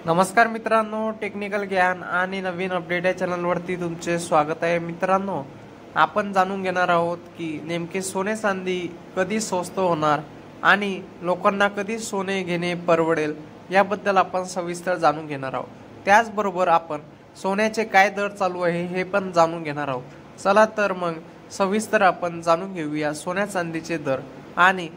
नमस्कार मित्रांनो, टेक्निकल ज्ञान आणि नवीन अपडेट या चॅनलवरती तुमचे स्वागत आहे। मित्रांनो, आपण जाणून घेणार आहोत की नेमके सोने चांदी कधी स्वस्त होणार आणि लोकांना कधी सोने घेणे परवडेल याबद्दल आपण सविस्तर जाणून घेणार आहोत। त्याचबरोबर आपण सोन्याचे काय दर चालू आहे हे पण जाणून घेणार आहोत। चला तर मग सविस्तर आपण जाणून घेऊया सोन्या चांदीचे दर आणि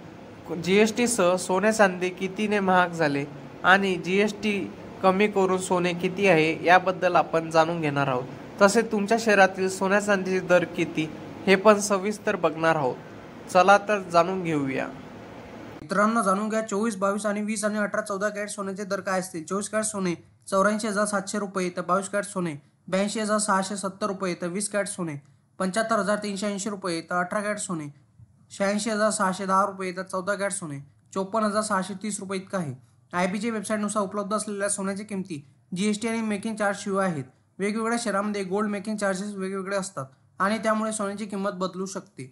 जीएसटी सह सोने चांदी कितीने महाग झाले आणि जीएसटी कमी करून सोने किती आहे याबद्दल आपण जाणून घेणार आहोत। तसे तुमच्या शहरातील सोन्या चांदीचे दर किती हे पण सविस्तर बघणार आहोत। चला तर जाणून घेऊया। मित्रांनो, जाणून घ्या 24, 22 आणि 20 आणि 18, 14 कॅरेट सोन्याचे दर काय असतील। 24 कॅरेट सोने 84,700 रुपये तर 22 कॅरेट सोने 82,670 रुपये तर 20 कॅरेट सोने 75,380 रुपये तर 18 कॅरेट सोने 86,610 रुपये तर 14 कॅरेट सोने 54,630 रुपये इतका आहे। IBC वेबसाईटनुसार उपलब्ध असलेल्या सोन्याच्या किमती जीएसटी आणि मेकिंग चार्ज शिवाय आहेत। वेगवेगळ्या शहरांमध्ये गोल्ड मेकिंग चार्जेस वेगवेगळे असतात आणि त्यामुळे सोन्याची किंमत बदलू शकते।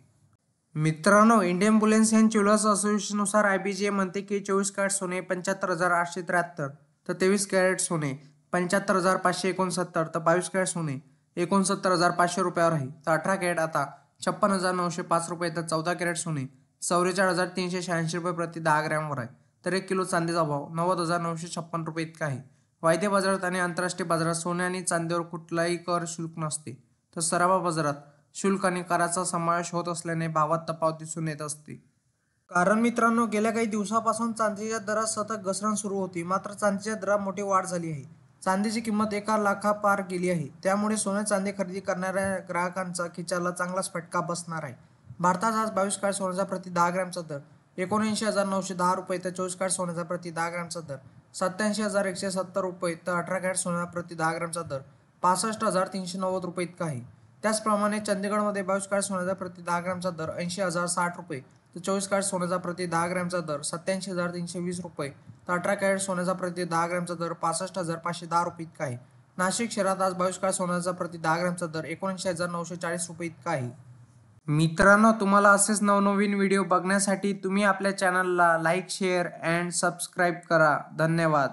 मित्रांनो, इंडियन बुलियन अँड ज्वेलर्स असोसिएशननुसार IBC म्हणते की 24 कॅरेट सोने 75,873 तर 23 कॅरेट सोने 75,569 तर 22 कॅरेट सोने 69,500 रुपयावर आहे तर 18 कॅरेट आता 56,905 रुपये तर 14 कॅरेट सोने 44,386 रुपये प्रति 10 ग्रॅमवर आहे तर 1 किलो चांदीचा भाव 90,956 रुपये इतका आहे। वायदे बाजारात आणि आंतरराष्ट्रीय बाजारात सोने आणि चांदीवर कुठलाही कर शुल्क नसते तर सराफा बाजारात शुल्क आणि कराचा समावेश होत असल्याने भावात तफावत दिसून येत असते। कारण मित्रांनो, गेल्या काही दिवसापासून चांदीच्या दरात सतत घसरण सुरू होती, मात्र चांदीच्या दरात मोठी वाढ झाली आहे। चांदीची किंमत 1 लाखापार गेली आहे, त्यामुळे सोने चांदी खरेदी करणाऱ्या ग्राहकांचा खिशाला चांगलाच फटका बसणार आहे। भारतात आज 22 कॅरेट सोन्याचा प्रति 10 ग्रॅमचा दर 79,910 रुपये तर 24 कॅरेट सोन्याचा प्रति 10 ग्रॅमचा दर 87,170 रुपये तर 18 कॅरेट सोन्याचा प्रति 10 ग्रॅमचा दर 65,390 रुपये इतका आहे। त्याचप्रमाणे चंदीगडमध्ये 22 कॅरेट सोन्याचा प्रति 10 ग्रॅमचा दर 80,060 रुपये तर 24 कॅरेट सोन्याचा प्रति 10 ग्रॅमचा दर 87,320 रुपये तर 18 कॅरेट सोन्याचा प्रति 10 ग्रॅमचा दर 65,510 रुपये इतका आहे। नाशिक शहरात आज 22 कॅरेट सोन्याचा प्रति 10 ग्रॅमचा दर 79,940 रुपये इतका आहे। मित्रांनो, तुम्हाला असेच नवनवीन व्हिडिओ बघण्यासाठी तुम्ही आपल्या चॅनलला लाईक, शेअर अँड सबस्क्राईब करा। धन्यवाद।